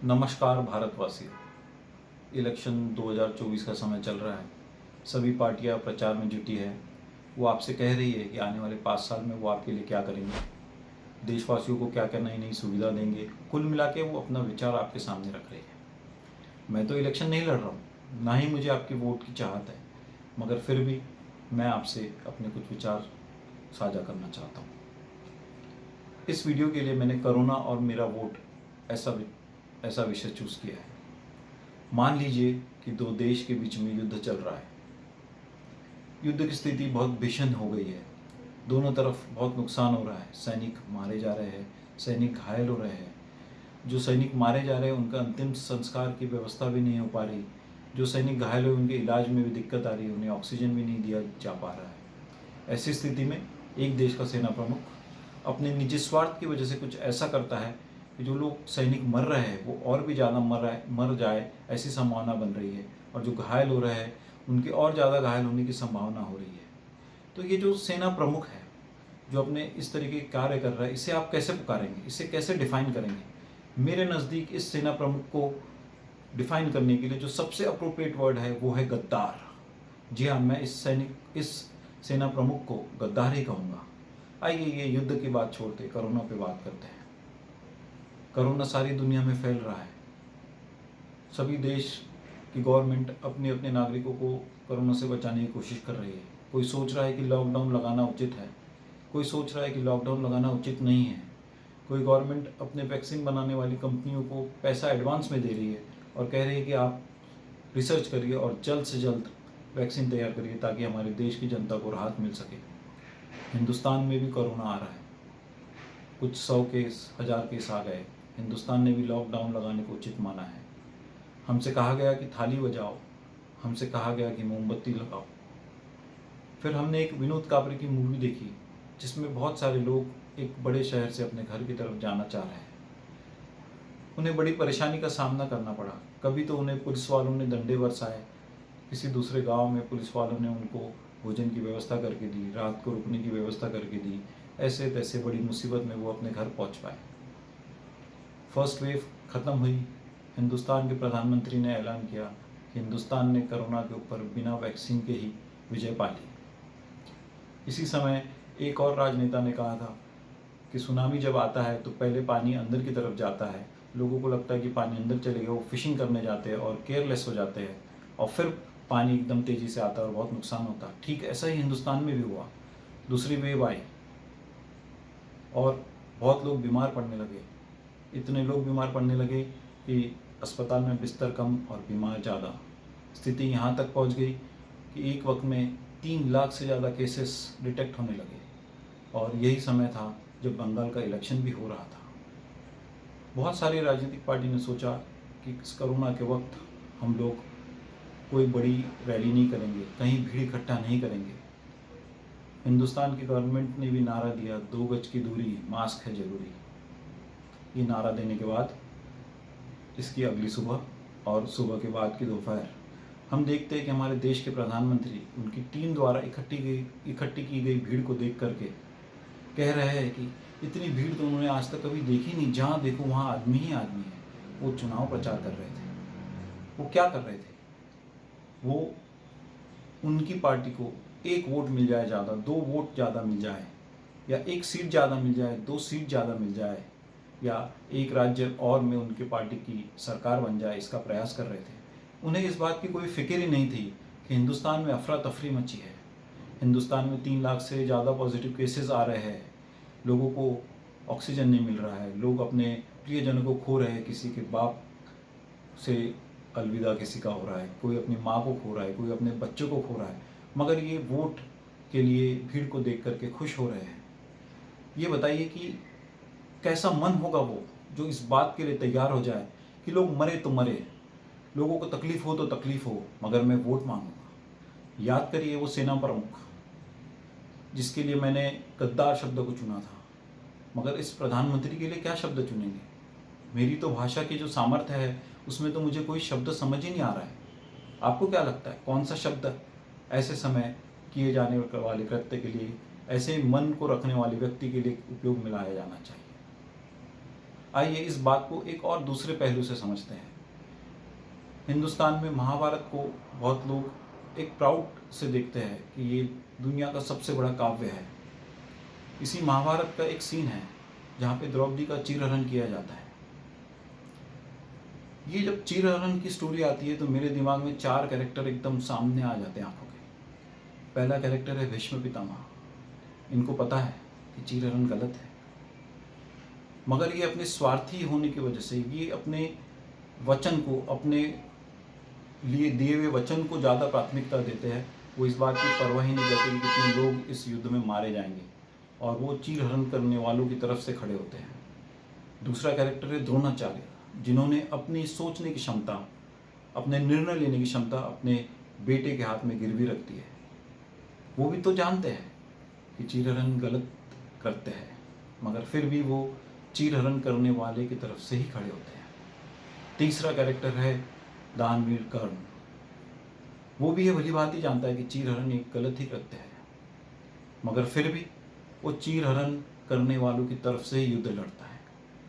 नमस्कार भारतवासियों। इलेक्शन 2024 का समय चल रहा है। सभी पार्टियां प्रचार में जुटी है। वो आपसे कह रही है कि आने वाले 5 साल में वो आपके लिए क्या करेंगे, देशवासियों को क्या क्या नई नई सुविधा देंगे। कुल मिला के वो अपना विचार आपके सामने रख रही है। मैं तो इलेक्शन नहीं लड़ रहा हूँ, ना ही मुझे आपके वोट की चाहत है, मगर फिर भी मैं आपसे अपने कुछ विचार साझा करना चाहता हूँ। इस वीडियो के लिए मैंने कोरोना और मेरा वोट ऐसा विषय चूज़ किया है। मान लीजिए कि दो देश के बीच में युद्ध चल रहा है। युद्ध की स्थिति बहुत भीषण हो गई है। दोनों तरफ बहुत नुकसान हो रहा है। सैनिक मारे जा रहे हैं, सैनिक घायल हो रहे हैं। जो सैनिक मारे जा रहे हैं उनका अंतिम संस्कार की व्यवस्था भी नहीं हो पा रही। जो सैनिक घायल हुए उनके इलाज में भी दिक्कत आ रही है, उन्हें ऑक्सीजन भी नहीं दिया जा पा रहा है। ऐसी स्थिति में एक देश का सेना प्रमुख अपने निजी स्वार्थ की वजह से कुछ ऐसा करता है कि जो लोग सैनिक मर रहे हैं वो और भी ज़्यादा मर जाए, ऐसी संभावना बन रही है। और जो घायल हो रहे हैं उनके और ज़्यादा घायल होने की संभावना हो रही है। तो ये जो सेना प्रमुख है जो अपने इस तरीके के कार्य कर रहा है, इसे आप कैसे पुकारेंगे, इसे कैसे डिफाइन करेंगे? मेरे नज़दीक इस सेना प्रमुख को डिफाइन करने के लिए जो सबसे अप्रोप्रिएट वर्ड है वो है गद्दार। जी हाँ, मैं इस सेना प्रमुख को गद्दार ही कहूँगा। आइए ये युद्ध की बात छोड़ते कोरोना पे बात करते हैं। कोरोना सारी दुनिया में फैल रहा है। सभी देश की गवर्नमेंट अपने अपने नागरिकों को कोरोना से बचाने की कोशिश कर रही है। कोई सोच रहा है कि लॉकडाउन लगाना उचित है, कोई सोच रहा है कि लॉकडाउन लगाना उचित नहीं है। कोई गवर्नमेंट अपने वैक्सीन बनाने वाली कंपनियों को पैसा एडवांस में दे रही है और कह रही है कि आप रिसर्च करिए और जल्द से जल्द वैक्सीन तैयार करिए ताकि हमारे देश की जनता को राहत मिल सके। हिंदुस्तान में भी कोरोना आ रहा है। कुछ 100 केस, 1000 केस आ गए। हिंदुस्तान ने भी लॉकडाउन लगाने को उचित माना है। हमसे कहा गया कि थाली बजाओ, हमसे कहा गया कि मोमबत्ती लगाओ। फिर हमने एक विनोद काबरे की मूवी देखी जिसमें बहुत सारे लोग एक बड़े शहर से अपने घर की तरफ जाना चाह रहे हैं। उन्हें बड़ी परेशानी का सामना करना पड़ा। कभी तो उन्हें पुलिस वालों ने डंडे बरसाए, किसी दूसरे गांव में पुलिस वालों ने उनको भोजन की व्यवस्था करके दी, रात को रुकने की व्यवस्था करके दी। ऐसे तैसे बड़ी मुसीबत में वो अपने घर पहुंच पाए। फर्स्ट वेव ख़त्म हुई। हिंदुस्तान के प्रधानमंत्री ने ऐलान किया कि हिंदुस्तान ने कोरोना के ऊपर बिना वैक्सीन के ही विजय पा ली। इसी समय एक और राजनेता ने कहा था कि सुनामी जब आता है तो पहले पानी अंदर की तरफ जाता है। लोगों को लगता है कि पानी अंदर चलेगा, वो फिशिंग करने जाते हैं और केयरलेस हो जाते हैं, और फिर पानी एकदम तेज़ी से आता है और बहुत नुकसान होता है। ठीक ऐसा ही हिंदुस्तान में भी हुआ। दूसरी वेव आई और बहुत लोग बीमार पड़ने लगे। इतने लोग बीमार पड़ने लगे कि अस्पताल में बिस्तर कम और बीमार ज़्यादा। स्थिति यहाँ तक पहुँच गई कि एक वक्त में 3 लाख से ज़्यादा केसेस डिटेक्ट होने लगे। और यही समय था जब बंगाल का इलेक्शन भी हो रहा था। बहुत सारी राजनीतिक पार्टी ने सोचा कि इस कोरोना के वक्त हम लोग कोई बड़ी रैली नहीं करेंगे, कहीं भीड़ इकट्ठा नहीं करेंगे। हिंदुस्तान की गवर्नमेंट ने भी नारा दिया, 2 गज की दूरी, मास्क है ज़रूरी। ये नारा देने के बाद इसकी अगली सुबह और सुबह के बाद की दोपहर हम देखते हैं कि हमारे देश के प्रधानमंत्री उनकी टीम द्वारा इकट्ठी की गई भीड़ को देख करके कह रहे हैं कि इतनी भीड़ तो उन्होंने आज तक कभी देखी नहीं, जहाँ देखो वहाँ आदमी ही आदमी है। वो चुनाव प्रचार कर रहे थे। वो क्या कर रहे थे? वो उनकी पार्टी को 1 वोट मिल जाए ज़्यादा, 2 वोट ज़्यादा मिल जाए, या 1 सीट ज़्यादा मिल जाए, 2 सीट ज़्यादा मिल जाए, या एक राज्य और में उनकी पार्टी की सरकार बन जाए, इसका प्रयास कर रहे थे। उन्हें इस बात की कोई फिक्र ही नहीं थी कि हिंदुस्तान में अफरा तफरी मची है। हिंदुस्तान में 3 लाख से ज़्यादा पॉजिटिव केसेस आ रहे हैं। लोगों को ऑक्सीजन नहीं मिल रहा है, लोग अपने प्रियजनों को खो रहे हैं। किसी के बाप से अलविदा किसी का हो रहा है, कोई अपनी माँ को खो रहा है, कोई अपने बच्चों को खो रहा है, मगर ये वोट के लिए भीड़ को देख करके खुश हो रहे हैं। ये बताइए कि कैसा मन होगा वो जो इस बात के लिए तैयार हो जाए कि लोग मरे तो मरे, लोगों को तकलीफ हो तो तकलीफ हो, मगर मैं वोट मांगूंगा। याद करिए वो सेना प्रमुख जिसके लिए मैंने गद्दार शब्द को चुना था, मगर इस प्रधानमंत्री के लिए क्या शब्द चुनेंगे? मेरी तो भाषा की जो सामर्थ्य है उसमें तो मुझे कोई शब्द समझ ही नहीं आ रहा है। आपको क्या लगता है कौन सा शब्द ऐसे समय किए जाने वाले कृत्य के लिए, ऐसे मन को रखने वाले व्यक्ति के लिए उपयोग में लाया जाना चाहिए? आइए इस बात को एक और दूसरे पहलू से समझते हैं। हिंदुस्तान में महाभारत को बहुत लोग एक प्राउड से देखते हैं कि ये दुनिया का सबसे बड़ा काव्य है। इसी महाभारत का एक सीन है जहाँ पे द्रौपदी का चीरहरण किया जाता है। ये जब चीरहरण की स्टोरी आती है तो मेरे दिमाग में 4 कैरेक्टर एकदम सामने आ जाते हैं आंखों के। पहला कैरेक्टर है भीष्म पितामह। इनको पता है कि चीरहरण गलत है, मगर ये अपने स्वार्थी होने की वजह से ये अपने वचन को, अपने लिए दिए हुए वचन को ज़्यादा प्राथमिकता देते हैं। वो इस बात की परवाह ही नहीं करते कि कितने लोग इस युद्ध में मारे जाएंगे, और वो चीरहरण करने वालों की तरफ से खड़े होते हैं। दूसरा कैरेक्टर है द्रोणाचार्य, जिन्होंने अपनी सोचने की क्षमता, अपने निर्णय लेने की क्षमता अपने बेटे के हाथ में गिरवी रख दी है। वो भी तो जानते हैं कि चीरहरण गलत करते हैं, मगर फिर भी वो चीरहरण करने वाले की तरफ से ही खड़े होते हैं। तीसरा कैरेक्टर है दानवीर कर्ण। वो भी ये भली बात ही जानता है कि चीरहरण एक गलत ही कृत्य है, मगर फिर भी वो चीरहरण करने वालों की तरफ से ही युद्ध लड़ता है।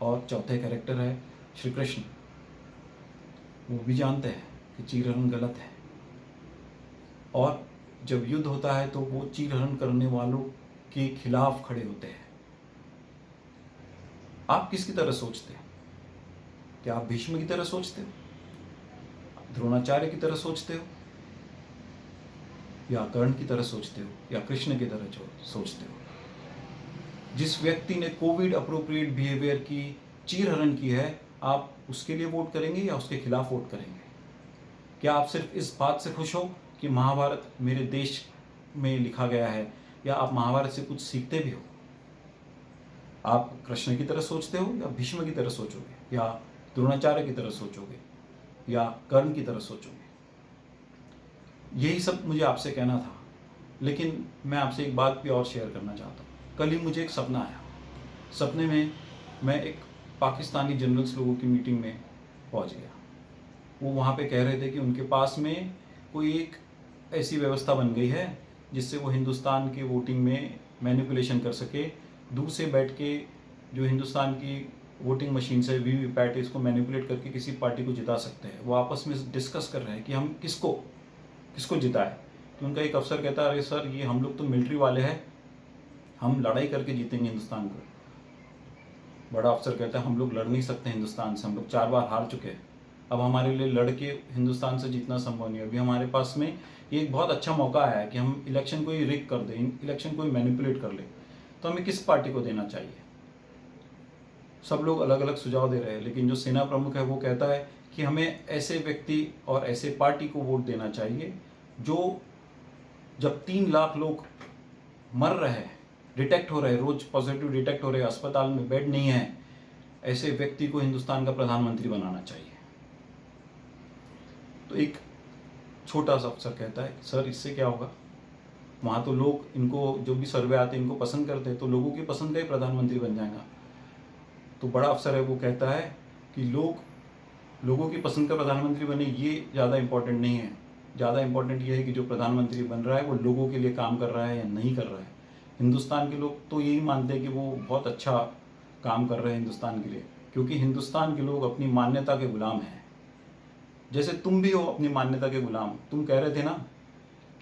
और चौथे कैरेक्टर है श्री कृष्ण। वो भी जानते हैं कि चीरहरण गलत है, और जब युद्ध होता है तो वो चीरहरण करने वालों के खिलाफ खड़े होते हैं। आप किसकी तरह सोचते हैं? क्या आप भीष्म की तरह सोचते हो, द्रोणाचार्य की तरह सोचते हो, या कर्ण की तरह सोचते हो, या कृष्ण की तरह सोचते हो? जिस व्यक्ति ने कोविड अप्रोप्रिएट बिहेवियर की चीरहरण की है, आप उसके लिए वोट करेंगे या उसके खिलाफ वोट करेंगे? क्या आप सिर्फ इस बात से खुश हो कि महाभारत मेरे देश में लिखा गया है, या आप महाभारत से कुछ सीखते भी हो? आप कृष्ण की तरह सोचते हो, या भीष्म की तरह सोचोगे, या द्रोणाचार्य की तरह सोचोगे, या कर्ण की तरह सोचोगे? यही सब मुझे आपसे कहना था, लेकिन मैं आपसे एक बात भी और शेयर करना चाहता हूँ। कल ही मुझे एक सपना आया। सपने में मैं एक पाकिस्तानी जनरल्स लोगों की मीटिंग में पहुँच गया। वो वहाँ पे कह रहे थे कि उनके पास में कोई एक ऐसी व्यवस्था बन गई है जिससे वो हिंदुस्तान के वोटिंग में मैनिपुलेशन कर सके। दूर से बैठ के जो हिंदुस्तान की वोटिंग मशीन से वीवीपैट इसको मैनिपुलेट करके किसी पार्टी को जिता सकते हैं। वो आपस में डिस्कस कर रहे हैं कि हम किसको जिताए। तो उनका एक अफसर कहता है, अरे सर, ये हम लोग तो मिलिट्री वाले हैं, हम लड़ाई करके जीतेंगे हिंदुस्तान को। बड़ा अफसर कहता है, हम लोग लड़ नहीं सकते हिंदुस्तान से, हम लोग 4 बार हार चुके हैं, अब हमारे लिए लड़ के हिंदुस्तान से जीतना संभव नहीं है। अभी हमारे पास में ये एक बहुत अच्छा मौका आया है कि हम इलेक्शन को ही रिग कर दें, इलेक्शन को ही मैनिपुलेट कर लें। तो हमें किस पार्टी को देना चाहिए? सब लोग अलग अलग सुझाव दे रहे हैं, लेकिन जो सेना प्रमुख है वो कहता है कि हमें ऐसे व्यक्ति और ऐसे पार्टी को वोट देना चाहिए जो, जब 3 लाख लोग मर रहे हैं, डिटेक्ट हो रहे, रोज पॉजिटिव डिटेक्ट हो रहे, अस्पताल में बेड नहीं है, ऐसे व्यक्ति को हिंदुस्तान का प्रधानमंत्री बनाना चाहिए। तो एक छोटा सा अफसर कहता है, सर इससे क्या होगा? वहाँ तो लोग, इनको जो भी सर्वे आते हैं इनको पसंद करते हैं, तो लोगों की पसंद का ही प्रधानमंत्री बन जाएगा। तो बड़ा अफसर है वो कहता है कि लोगों की पसंद का प्रधानमंत्री बने, ये ज़्यादा इम्पोर्टेंट नहीं है। ज़्यादा इम्पोर्टेंट ये है कि जो प्रधानमंत्री बन रहा है वो लोगों के लिए काम कर रहा है या नहीं कर रहा है। हिंदुस्तान के लोग तो यही मानते हैं कि वो बहुत अच्छा काम कर रहे हैं हिंदुस्तान के लिए, क्योंकि हिंदुस्तान के लोग अपनी मान्यता के गुलाम हैं। जैसे तुम भी हो अपनी मान्यता के गुलाम। तुम कह रहे थे ना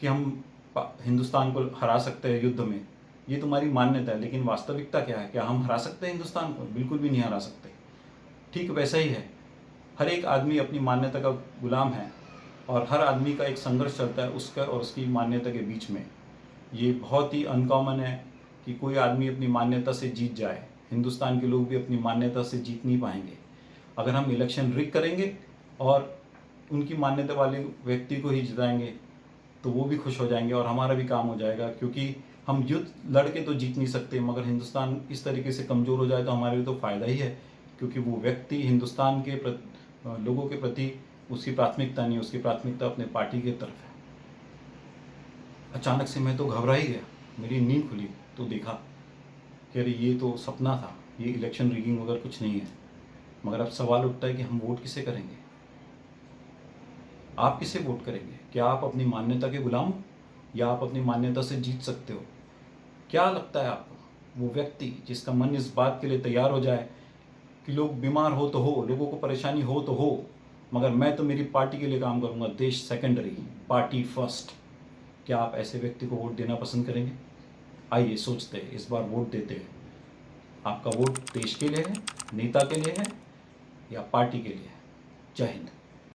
कि हम हिंदुस्तान को हरा सकते हैं युद्ध में, ये तुम्हारी मान्यता है, लेकिन वास्तविकता क्या है? क्या हम हरा सकते हैं हिंदुस्तान को? बिल्कुल भी नहीं हरा सकते। ठीक वैसा ही है, हर एक आदमी अपनी मान्यता का गुलाम है, और हर आदमी का एक संघर्ष चलता है उसका और उसकी मान्यता के बीच में। ये बहुत ही अनकॉमन है कि कोई आदमी अपनी मान्यता से जीत जाए। हिंदुस्तान के लोग भी अपनी मान्यता से जीत नहीं पाएंगे। अगर हम इलेक्शन रिग करेंगे और उनकी मान्यता वाले व्यक्ति को ही जिताएंगे तो वो भी खुश हो जाएंगे और हमारा भी काम हो जाएगा, क्योंकि हम युद्ध लड़ के तो जीत नहीं सकते, मगर हिंदुस्तान इस तरीके से कमज़ोर हो जाए तो हमारे लिए तो फ़ायदा ही है, क्योंकि वो व्यक्ति हिंदुस्तान के लोगों के प्रति उसकी प्राथमिकता नहीं, उसकी प्राथमिकता अपने पार्टी की तरफ है। अचानक से मैं तो घबरा ही गया। मेरी नींद खुली तो देखा कि अरे ये तो सपना था, ये इलेक्शन रिगिंग वगैरह कुछ नहीं है। मगर अब सवाल उठता है कि हम वोट किसे करेंगे? आप किसे वोट करेंगे? क्या आप अपनी मान्यता के गुलाम हो, या आप अपनी मान्यता से जीत सकते हो? क्या लगता है आपको, वो व्यक्ति जिसका मन इस बात के लिए तैयार हो जाए कि लोग बीमार हो तो हो, लोगों को परेशानी हो तो हो, मगर मैं तो मेरी पार्टी के लिए काम करूँगा, देश सेकेंडरी, पार्टी फर्स्ट। क्या आप ऐसे व्यक्ति को वोट देना पसंद करेंगे? आइए सोचते हैं, इस बार वोट देते हैं। आपका वोट देश के लिए है, नेता के लिए है या पार्टी के लिए है? जय हिंद।